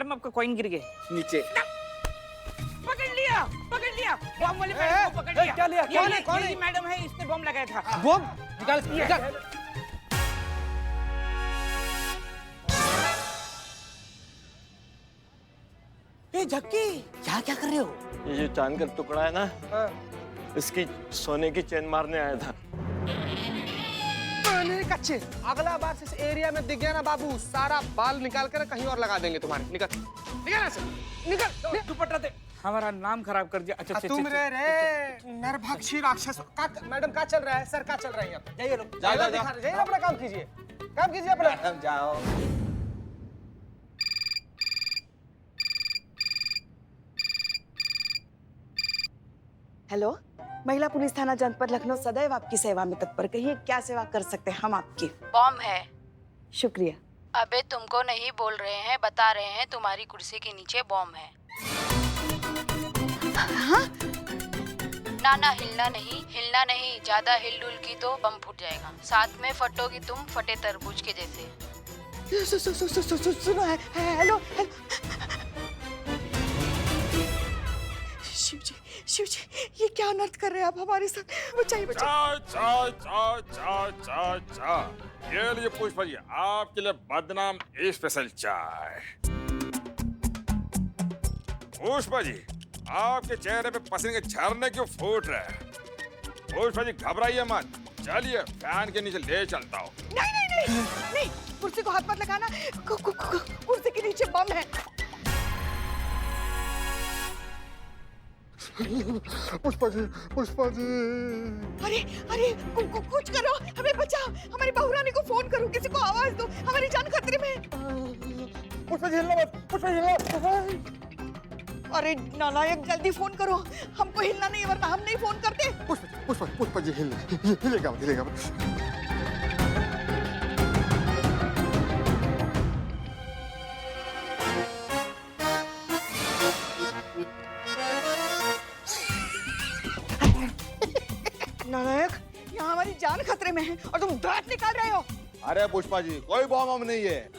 Madam आपका coin गिर गए नीचे। पकड़ लिया बॉम्ब वाले मैडम को पकड़ लिया। क्या लिया? कौन है? ये मैडम है, इसने बॉम्ब लगाया था। बॉम्ब निकाल। ए झक्की, क्या क्या कर रहे हो? ये जो चांद का टुकड़ा है ना, इसकी सोने की चेन मारने आया था। कच्चे, अगला बार से इस एरिया में दिख गया ना बाबू, सारा बाल निकाल कर कहीं और लगा देंगे तुम्हारे। निकल निकल ऐसे, निकल। दुपट्टा दे, हमारा नाम खराब कर दिया। अच्छा तुम रे नरभक्षी राक्षस। मैडम क्या चल रहा है? सर क्या चल रहा है यहाँ पे? जाइए लोग, जाइए अपना काम कीजिए, काम कीजिए अपना। जाओ। हेलो, महिला पुलिस थाना जनपद लखनऊ सदैव आपकी सेवा में तत्पर। कहिए क्या सेवा कर सकते हैं हम आपकी? बॉम्ब है। शुक्रिया। अबे तुमको नहीं बोल रहे हैं, बता रहे हैं, तुम्हारी कुर्सी के नीचे बॉम्ब है। हाँ? ना हिलना नहीं, ज्यादा हिल डुल की तो बम फूट जाएगा। साथ में फटोगी तुम, फटे तरबूज के जैसे। सुनो, हेलो। शिव जी, ये क्या अनर्थ कर रहे हैं आप हमारे साथ? बचाइए। चाय। ये लिए पुष्पा जी, आपके लिए बदनाम स्पेशल चाय। पुष्पा जी, आपके चेहरे पे पसीने के झरने क्यों फूट रहे हैं? पुष्पा जी घबराइए मत, चलिए फैन के नीचे ले चलता हूँ। नहीं, कुर्सी को हाथ मत लगाना। कुर्सी के नीचे बम है। पुष्पा जी। अरे कुछ करो, हमें बचाओ। हमारी बहू रानी को फोन करो, किसी को आवाज दो, हमारी जान खतरे में है। पुष्पा जी हिलना मत। अरे नालायक, जल्दी फोन करो। हमको हिलना नहीं, वरना हम नहीं फोन करते। पुष्पा जी हिलेगा। नालायक, यहाँ हमारी जान खतरे में है और तुम दांत निकाल रहे हो। अरे पुष्पा जी, कोई बॉम्ब नहीं है।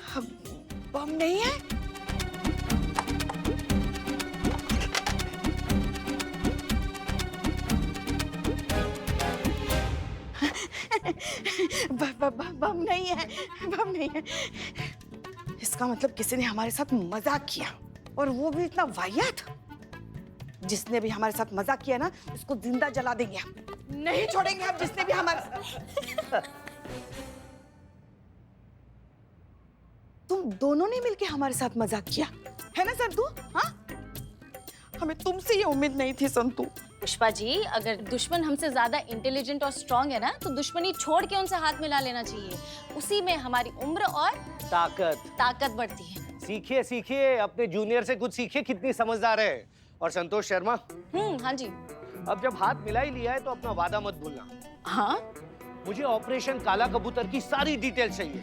बम नहीं है? बम नहीं है। इसका मतलब किसी ने हमारे साथ मजाक किया, और वो भी इतना वाहियात। जिसने भी हमारे साथ मजाक किया ना, उसको जिंदा जला देंगे हम। नहीं छोड़ेंगे हम जिसने भी हमारे तुम दोनों ने मिलके हमारे साथ मजाक किया है ना संतू? हाँ, हमें तुमसे ये उम्मीद नहीं थी संतू। पुष्पा जी, अगर दुश्मन हमसे ज्यादा इंटेलिजेंट और स्ट्रांग है ना, तो दुश्मनी छोड़ के उनसे हाथ मिला लेना चाहिए। उसी में हमारी उम्र और ताकत बढ़ती है। सीखिए, अपने जूनियर से कुछ सीखिए, कितनी समझदार है। और संतोष शर्मा, हाँ जी। अब जब हाथ मिला ही लिया है तो अपना वादा मत भूलना। हाँ? मुझे ऑपरेशन काला कबूतर की सारी डिटेल चाहिए,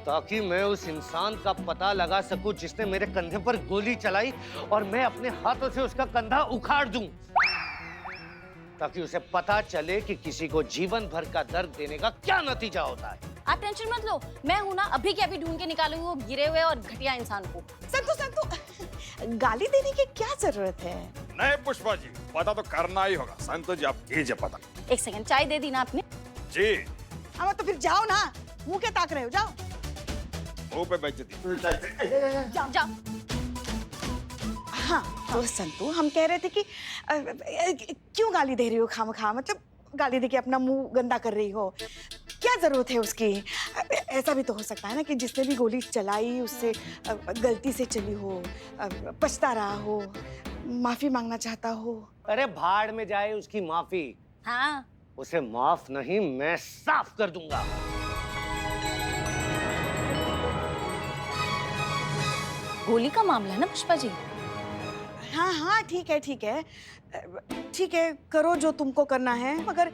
ताकि मैं उस इंसान का पता लगा सकूं जिसने मेरे कंधे पर गोली चलाई, और मैं अपने हाथों से उसका कंधा उखाड़ दूं, ताकि उसे पता चले कि किसी को जीवन भर का दर्द देने का क्या नतीजा होता है। आप टेंशन मत लो, मैं हूं ना, अभी के अभी ढूंढ के निकालूंगी वो गिरे हुए और घटिया इंसान को। संतू, गाली देने की क्या जरूरत है? नहीं पुष्पा जी, पता तो करना ही होगा। संतोष जी, आप कीजिए पता। एक सेकंड, चाय दे दी ना आपने? जी। हाँ तो फिर जाओ ना, मुंह क्या ताक रहे हो? जाओ। मुंह पे बेइज्जती। जाओ। हाँ तो संतू, हम कह रहे थे कि क्यों गाली दे रही हो खामखा? मतलब गाली देके अपना मुंह गंदा कर रही हो, क्या जरूरत है उसकी? ऐसा भी तो हो सकता है ना कि जिसने भी गोली चलाई उससे गलती से चली हो, पछता रहा हो, माफी मांगना चाहता हो। अरे भाड़ में जाए उसकी माफी। हाँ, उसे माफ नहीं, मैं साफ कर दूंगा। गोली का मामला है ना पुष्पा जी? हाँ, ठीक है, करो जो तुमको करना है, मगर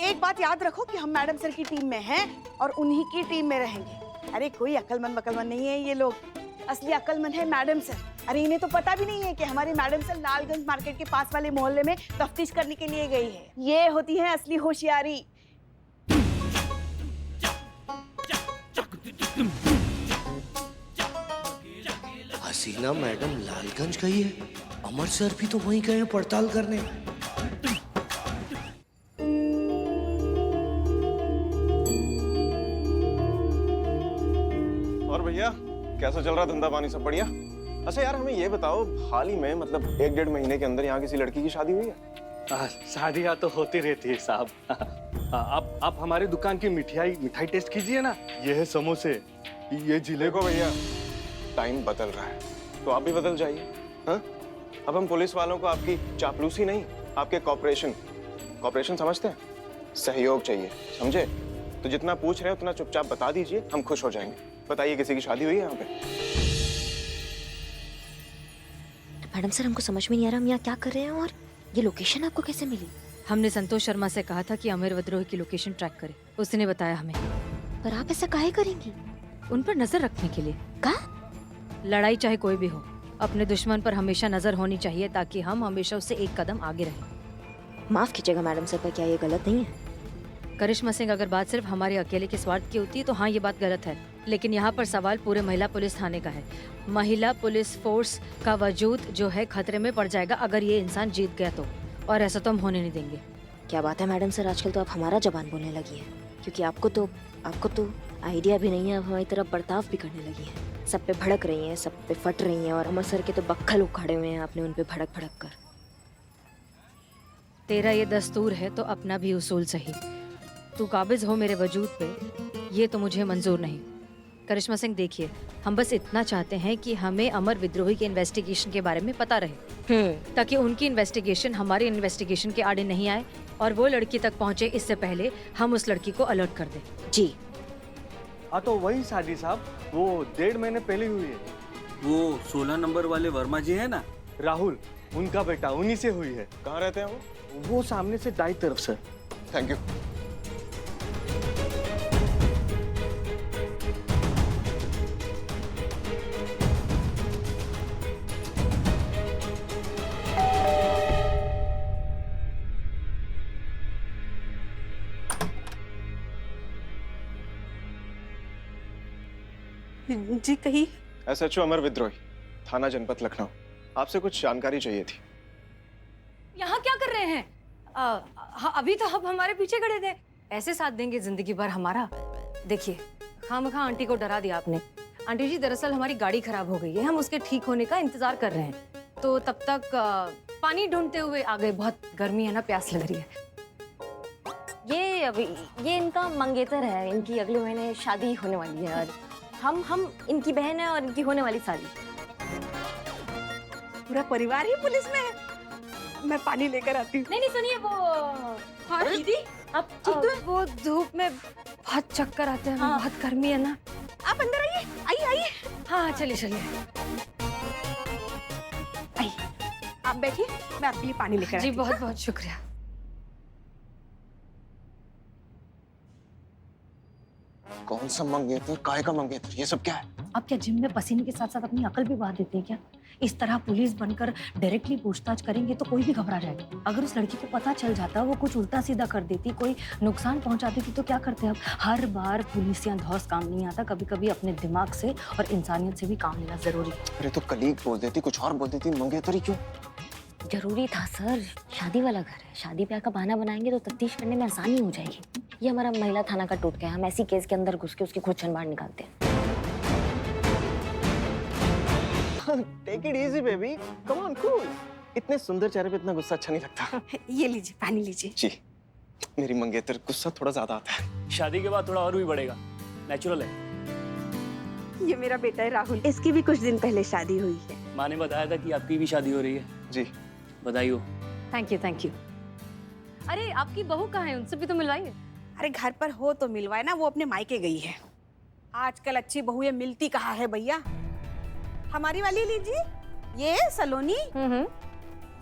एक बात याद रखो कि हम मैडम सर की टीम में हैं और उन्हीं की टीम में रहेंगे। अरे कोई अक्लमंद नहीं है ये लोग, असली अक्लमंद है मैडम सर। अरे इन्हें तो पता भी नहीं है कि हमारी मैडम सर लालगंज मार्केट के पास वाले मोहल्ले में तफ्तीश करने के लिए गई है। ये होती है असली होशियारी। हसीना मैडम लालगंज गई है। अमर सर भी तो वहीं गए हैं पड़ताल करने। और भैया कैसा चल रहा धंधा पानी, सब बढ़िया? अच्छा यार हमें ये बताओ, हाल ही में मतलब 1-1.5 महीने के अंदर यहाँ किसी लड़की की शादी हुई है? शादियाँ तो होती रहती है साहब। आप हमारी दुकान की मिठाई टेस्ट कीजिए ना। ये है समोसे, ये जिले देखो भैया, टाइम बदल रहा है तो आप भी बदल जाइए। हाँ, अब हम पुलिस वालों को आपकी चापलूसी नहीं, आपके कॉपरेशन समझते हैं, सहयोग चाहिए, समझे? तो जितना पूछ रहे हैं उतना चुपचाप बता दीजिए, हम खुश हो जाएंगे। बताइए किसी की शादी हुई है यहाँ पे? मैडम सर, हमको समझ में नहीं आ रहा हम यहाँ क्या कर रहे हैं, और ये लोकेशन आपको कैसे मिली? हमने संतोष शर्मा से कहा था कि अमर विद्रोह की लोकेशन ट्रैक करे, उसने बताया हमें। पर आप ऐसा काहे करेंगी? उन पर नजर रखने के लिए। का? लड़ाई चाहे कोई भी हो, अपने दुश्मन पर हमेशा नजर होनी चाहिए ताकि हम हमेशा उससे एक कदम आगे रहें। माफ कीजिएगा मैडम सर, पर क्या ये गलत नहीं है? करिश्मा सिंह, अगर बात सिर्फ हमारे अकेले के स्वार्थ की होती है तो हाँ, ये बात गलत है, लेकिन यहाँ पर सवाल पूरे महिला पुलिस थाने का है। महिला पुलिस फोर्स का वजूद जो है खतरे में पड़ जाएगा अगर ये इंसान जीत गया तो, और ऐसा तो हम होने नहीं देंगे। क्या बात है मैडम सर, आजकल तो आप हमारा जबान बोलने लगी है, क्योंकि आपको तो आइडिया भी नहीं है, आप हमारी तरफ बर्ताव भी करने लगी है। सब पे भड़क रही हैं, सब पे फट रही हैं, और अमर सर के तो बक्खल उखाड़े हुए हैं आपने उन पे भड़क कर। तेरा ये दस्तूर है तो अपना भी उसूल सही। तू काबिज हो मेरे वजूद पे, ये तो मुझे मंजूर नहीं। करिश्मा सिंह, देखिए, हम बस इतना चाहते हैं कि हमें अमर विद्रोही के इन्वेस्टिगेशन के बारे में पता रहे, ताकि उनकी इन्वेस्टिगेशन हमारी इन्वेस्टिगेशन के आड़े नहीं आए और वो लड़की तक पहुंचे इससे पहले हम उस लड़की को अलर्ट कर दें। जी हाँ, तो वही शादी साहब, वो 1.5 महीने पहले हुई है। वो 16 नंबर वाले वर्मा जी है ना, राहुल, उनका बेटा, उन्हीं से हुई है। कहाँ रहते हैं वो सामने से दाई तरफ सर। Thank you. जी कही। SHO अमर विद्रोही, थाना जनपद लखनऊ, आपसे कुछ जानकारी चाहिए थी। यहाँ क्या कर रहे हैं? अभी तो आप हमारे पीछे खड़े थे। ऐसे साथ देंगे जिंदगी भर हमारा? देखिए, खामखा आंटी को डरा दिया आपने। आंटी जी, दरअसल हमारी गाड़ी खराब हो गई है, हम उसके ठीक होने का इंतजार कर रहे हैं, तो तब तक पानी ढूंढते हुए आ गए। बहुत गर्मी है ना, प्यास लग रही है। ये इनका मंगेतर है, इनकी अगले महीने शादी होने वाली है, और हम इनकी बहन है और इनकी होने वाली शादी। पूरा परिवार ही पुलिस में है। मैं पानी लेकर आती हूँ। नहीं, सुनिए, वो हाँ दीदी, अब वो धूप में बहुत चक्कर आते हैं। हाँ। बहुत गर्मी है ना। आप अंदर आइए, आइए। हाँ, चलिए। आइए, आप बैठिए, मैं आपके लिए पानी लेकर आती जी, हूँ। बहुत बहुत शुक्रिया। कौन सा मंगेतर, काहे का मंगेतर, ये सब क्या है? आप क्या जिम में पसीने के साथ साथ अपनी अकल भी बहा देते हैं क्या? इस तरह पुलिस बनकर डायरेक्टली पूछताछ करेंगे तो कोई भी घबरा जाएगा। अगर उस लड़की को पता चल जाता, वो कुछ उल्टा सीधा कर देती, कोई नुकसान पहुंचा देती, तो क्या करते अब? हर बार पुलिस या धौस काम नहीं आता, कभी कभी अपने दिमाग से और इंसानियत से भी काम लेना जरूरी। अरे तो कलीग बोल देती, कुछ और बोल देती, मंगेतर ही क्यों? जरूरी था सर, शादी वाला घर है, शादी ब्याह का बहाना बनाएंगे तो तफ्तीश करने में आसानी हो जाएगी। ये हमारा महिला थाना का टोटका है, हम ऐसी केस के अंदर घुस के उसकी खुद छन बाहर निकालते हैं। Take it easy baby, come on, cool. इतने सुंदर चेहरे पे इतना गुस्सा अच्छा नहीं लगता। ये लीजिए, पानी लीजिए। जी, मेरी मंगेतर गुस्सा थोड़ा ज्यादा आता है। शादी के बाद थोड़ा और भी बढ़ेगा, नेचुरल है। ये मेरा बेटा है राहुल, इसकी भी कुछ दिन पहले शादी हुई है। माँ ने बताया था कि आपकी भी शादी हो रही है। जी, बधाई हो। Thank you. अरे, आपकी बहू कहाँ है? उनसे भी तो मिलवाइए। अरे घर पर हो तो मिलवाए ना, वो अपने मायके गई है। आजकल अच्छी बहुएं मिलती कहाँ है भैया। हमारी वाली लीजिए, ये सलोनी।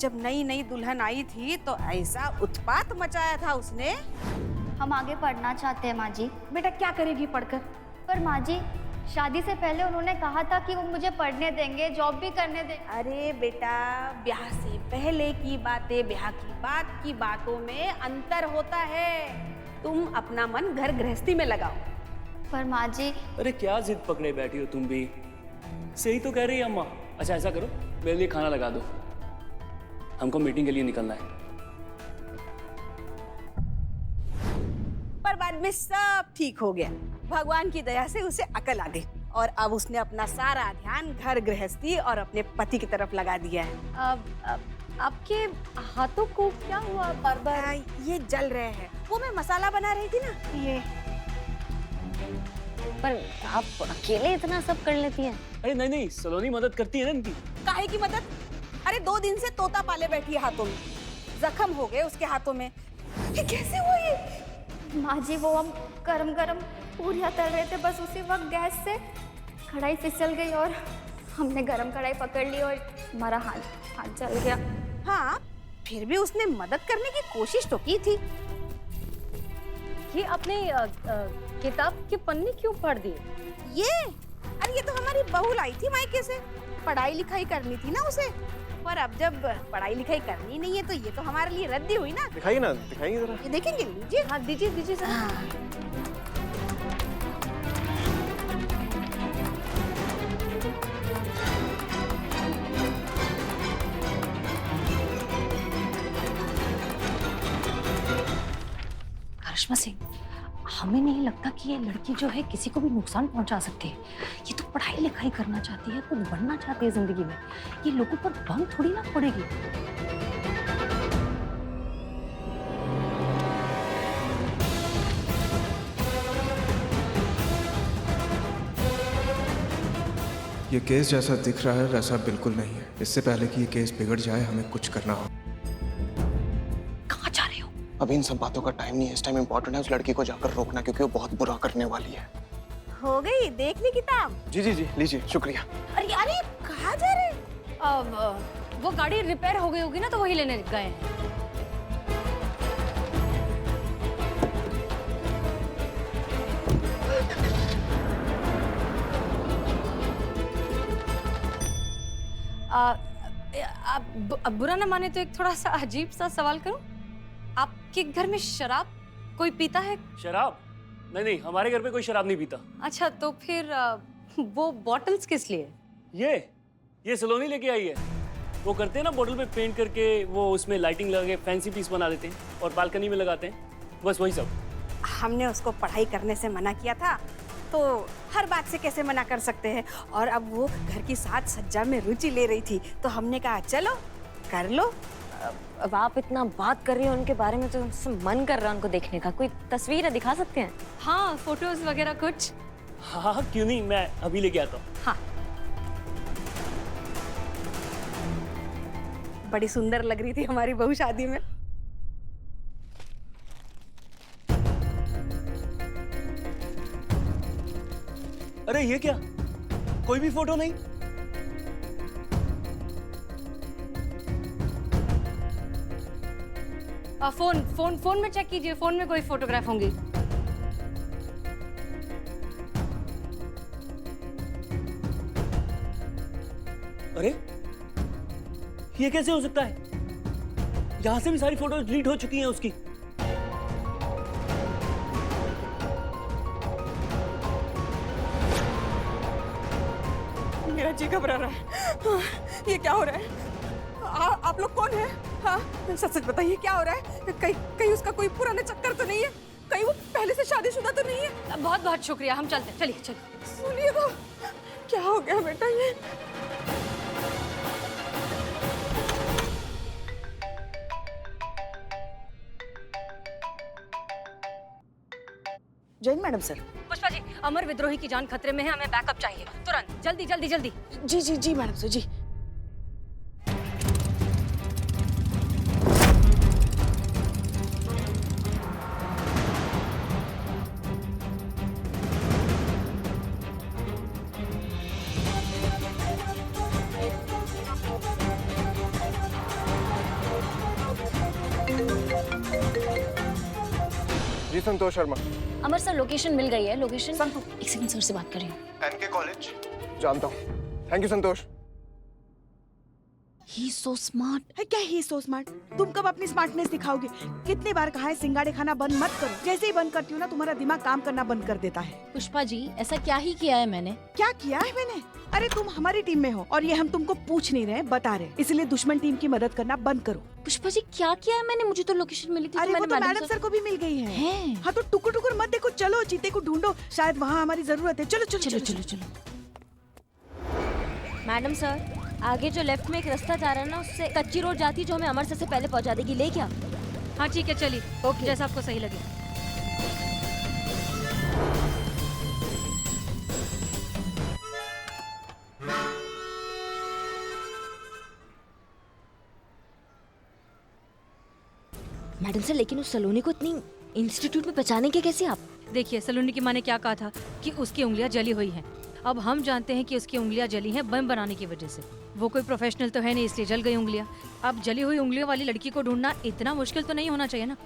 जब नई दुल्हन आई थी तो ऐसा उत्पात मचाया था उसने। हम आगे पढ़ना चाहते हैं माँ जी। बेटा क्या करेगी पढ़कर? पर माँ जी, शादी से पहले उन्होंने कहा था कि वो मुझे पढ़ने देंगे, जॉब भी करने देंगे। अरे बेटा, ब्याह से पहले की बातें ब्याह की बाद की बातों में अंतर होता है। तुम अपना मन घर गृहस्थी में लगाओ। पर माँ जी, अरे क्या जिद पकड़े बैठी हो तुम भी? सही तो कह रही है अम्मा। अच्छा ऐसा करो, मेरे लिए खाना लगा दो, हमको मीटिंग के लिए निकलना है। पर बाद में सब ठीक हो गया। भगवान की दया से उसे अकल आ गई और अब उसने अपना सारा ध्यान घर गृहस्थी और अपने पति की तरफ लगा दिया है। आपके हाथों को क्या हुआ बार बार? ये जल रहे हैं। वो मैं मसाला बना रही थी ना, ये। पर आप अकेले इतना सब कर लेती हैं? अरे नहीं नहीं, सलोनी मदद करती है ना इनकी। काहे की मदद? अरे 2 दिन से तोता पाले बैठी है हाथों में, जख्म हो गए उसके हाथों में। ये कैसे हुआ ये? माँ जी वो हम गरम गरम पूरियाँ तल रहे थे, बस उसी वक्त गैस से कढ़ाई फिसल गई और हमने गरम कढ़ाई पकड़ ली और हमारा हाथ जल गया। हाँ, फिर भी उसने मदद करने की कोशिश तो की थी। ये अपने किताब के पन्ने क्यों फाड़ दिए? अरे ये तो हमारी बहू लाई थी मायके से, पढ़ाई लिखाई करनी थी ना उसे। पर अब जब पढ़ाई लिखाई करनी नहीं है तो ये तो हमारे लिए रद्दी हुई ना। दिखाइए ना, दिखाइए जरा। ये देखेंगे? लीजिए। हाँ दीजिए दीजिए सर। करिश्मा सिंह, हमें नहीं लगता कि ये लड़की जो है किसी को भी नुकसान पहुंचा सकती है। ये तो पढ़ाई लिखाई करना चाहती है, कुछ बनना चाहती है जिंदगी में। ये लोगों पर बम थोड़ी ना पड़ेगी। ये केस जैसा दिख रहा है वैसा बिल्कुल नहीं है। इससे पहले कि ये केस बिगड़ जाए हमें कुछ करना होगा। अभी इन सब बातों का टाइम नहीं है। इस टाइम इम्पोर्टेंट है उस लड़की को जाकर रोकना, क्योंकि वो बहुत बुरा करने वाली है। हो गई, देख ली किताब? जी जी जी, लीजिए, शुक्रिया। अरे अरे कहाँ जा रहे? वो गाड़ी रिपेयर हो गई होगी ना, तो वही लेने गए हैं। आप बुरा ना माने तो एक थोड़ा सा अजीब सा सवाल करूं? आपके घर में शराब कोई पीता है? शराब? नहीं नहीं, हमारे घर पे कोई शराब नहीं पीता। अच्छा, तो फिर वो बॉटल्स किस लिए? ये सलोनी लेके आई है। वो करते हैं ना, बोतल पे पेंट करके वो उसमें लाइटिंग लगा के फैंसी पीस बना देते हैं और बालकनी में लगाते हैं, बस वही सब। हमने उसको पढ़ाई करने से मना किया था, तो हर बात से कैसे मना कर सकते हैं। और अब वो घर की साज सज्जा में रुचि ले रही थी, तो हमने कहा चलो कर लो। अब आप इतना बात कर रही हो उनके बारे में तो मन कर रहा है उनको देखने का। कोई तस्वीर है, दिखा सकते हैं? हाँ, फोटोज वगैरह कुछ। हाँ क्यों नहीं, मैं अभी लेके आता हूँ। हाँ। बड़ी सुंदर लग रही थी हमारी बहू शादी में। अरे ये क्या, कोई भी फोटो नहीं? फोन में चेक कीजिए, फोन में कोई फोटोग्राफ होंगी। अरे ये कैसे हो सकता है? यहां से भी सारी फोटोज डिलीट हो चुकी हैं उसकी। मेरा जी घबरा रहा है। ये क्या हो रहा है? आप लोग कौन हैं? हाँ, सच सच बताइए, क्या हो रहा है? कहीं उसका कोई पुराना चक्कर तो नहीं है? कहीं वो पहले से शादीशुदा तो नहीं है? बहुत बहुत शुक्रिया, हम चलते हैं। चलिए चलिए। सुनिए तो, क्या हो गया बेटा ये? Jain madam sir. पुष्पा जी, अमर विद्रोही की जान खतरे में है, हमें बैकअप चाहिए तुरंत, जल्दी जल्दी जल्दी। जी जी जी मैडम सर, जी। जी संतोष शर्मा। अमर सर, लोकेशन मिल गई है। लोकेशन एक सेकंड, सर से बात कर रही हूँ। एनके कॉलेज जानता हूँ। Thank you Santosh. He so smart. है क्या ही सो स्मार्ट? तुम कब अपनी स्मार्टनेस दिखाओगे? कितनी बार कहा है सिंगाड़े खाना बंद मत करो। जैसे ही बंद करती हूँ ना तुम्हारा दिमाग काम करना बंद कर देता है। पुष्पा जी ऐसा क्या ही किया है मैंने? क्या किया है मैंने? अरे तुम हमारी टीम में हो और ये हम तुमको पूछ नहीं रहे, बता रहे, इसलिए दुश्मन टीम की मदद करना बंद करो। पुष्पा जी क्या किया है मैंने? मुझे तो लोकेशन मिली थी। अरे वो तो मैडम सर को भी मिल गई है। हाँ तो टुकुर टुकुर मत देखो, चलो चीते को ढूंढो, शायद वहाँ हमारी जरूरत है। चलो चलो चलो चलो चलो। मैडम सर, आगे जो लेफ्ट में एक रास्ता जा रहा है ना, उससे कच्ची रोड जाती है जो हमें अमृतसर से पहले पहुंचा देगी। ले क्या? हाँ ठीक है, चलिए। ओके, जैसा आपको सही लगे। मैडम सर, लेकिन उस सलोनी को इतनी इंस्टीट्यूट में पहचानेंगे कैसे आप? देखिए, सलोनी की माँ ने क्या कहा था कि उसकी उंगलियां जली हुई हैं। अब हम जानते हैं कि उसकी उंगलियां जली हैं बम बनाने की वजह से। वो कोई प्रोफेशनल तो है नहीं, इसलिए जल गई उंगलियां। अब जली हुई उंगलियों वाली लड़की को ढूंढना इतना मुश्किल तो नहीं होना चाहिए ना।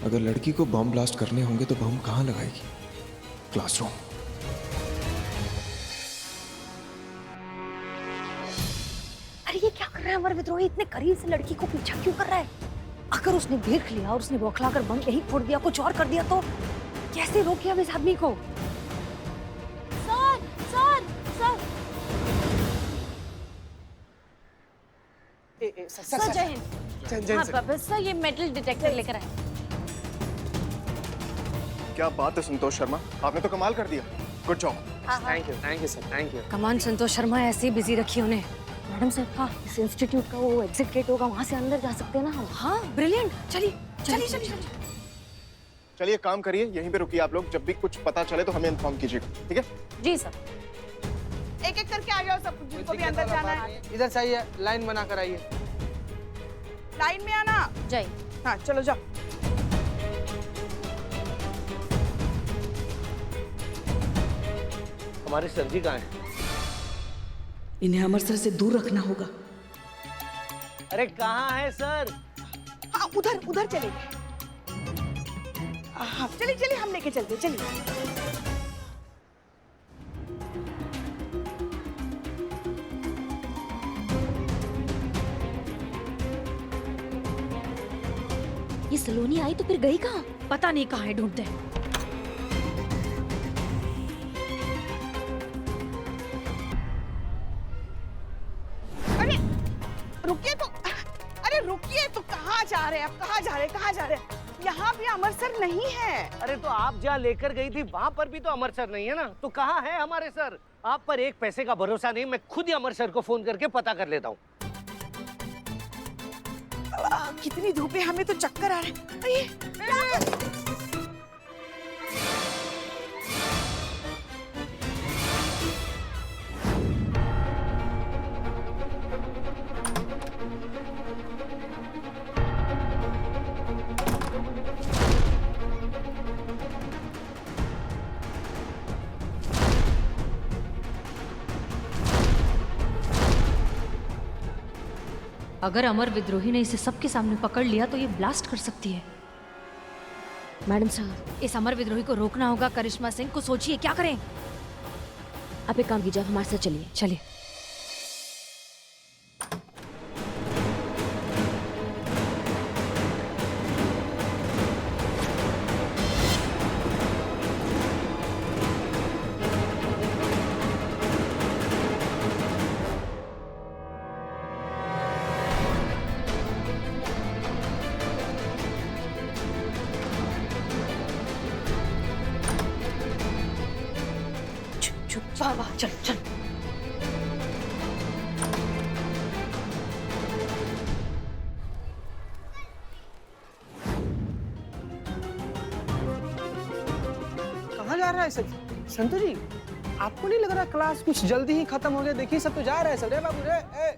अगर लड़की को बम ब्लास्ट करने होंगे तो बम कहाँ लगाएगी? क्लासरूम। अरे ये क्या कर रहा है अमर विद्रोही? इतने करीब से लड़की को पीछा क्यों कर रहा है? अगर उसने देख लिया और उसने बौखलाकर बम यही फोड़ दिया, कुछ और कर दिया तो कैसे रोके हम इस आदमी को? सर सर सर सर जय हिंद। हाँ बाबा सर, ये मेटल डिटेक्टर लेकर आए। क्या बात है संतोष शर्मा, आपने तो कमाल कर दिया। Good job. Thank you sir, thank you. Come on Santosh Sharma ऐसे ही बिजी रखी उन्हें। मैडम सर, हाँ, इस इंस्टीट्यूट का वो एग्जिट गेट होगा, वहाँ से अंदर जा सकते हैं ना हम? हाँ ब्रिलियंट, चलिए चलिए चलिए। चलिए काम करिए, यहीं पे रुकिए आप लोग। जब भी कुछ पता चले तो हमें इन्फॉर्म कीजिएगा, ठीक है? जी सर। एक एक करके आ जाओ सब, जिनको भी अंदर जाना है। इधर से आइए, लाइन बना कर आइए। लाइन में आना। जय। हाँ चलो जाओ। हमारे सर जी कहाँ हैं? इन्हें अमृतसर से दूर रखना होगा। अरे कहाँ है सर? हाँ उधर उधर चले। हाँ चलिए चलिए, हम लेके चलते, चलिए। ये सलोनी आई तो फिर गई कहाँ? पता नहीं कहाँ है, ढूंढते हैं। अरे रुकिए तो, अरे रुकिए तो, कहाँ जा रहे हैं आप? कहाँ जा रहे हैं? कहाँ जा रहे हैं? यहाँ भी अमृतसर नहीं है। अरे तो आप जहाँ लेकर गई थी वहाँ पर भी तो अमृतसर नहीं है ना, तो कहाँ है हमारे सर? आप पर एक पैसे का भरोसा नहीं, मैं खुद ही अमृतसर को फोन करके पता कर लेता हूँ। कितनी धूप है, हमें तो चक्कर आ रहे हैं। अगर अमर विद्रोही ने इसे सबके सामने पकड़ लिया तो ये ब्लास्ट कर सकती है। मैडम साहब, इस अमर विद्रोही को रोकना होगा। करिश्मा सिंह को सोचिए क्या करें। आप एक काम कीजिए, आप हमारे साथ चलिए। चलिए। वाह वाह, चल चल। रहा है सब? संतु जी, आपको नहीं लग रहा क्लास कुछ जल्दी ही खत्म हो गया? देखिए सब तो जा रहे हैं सब। रे बाबू रे,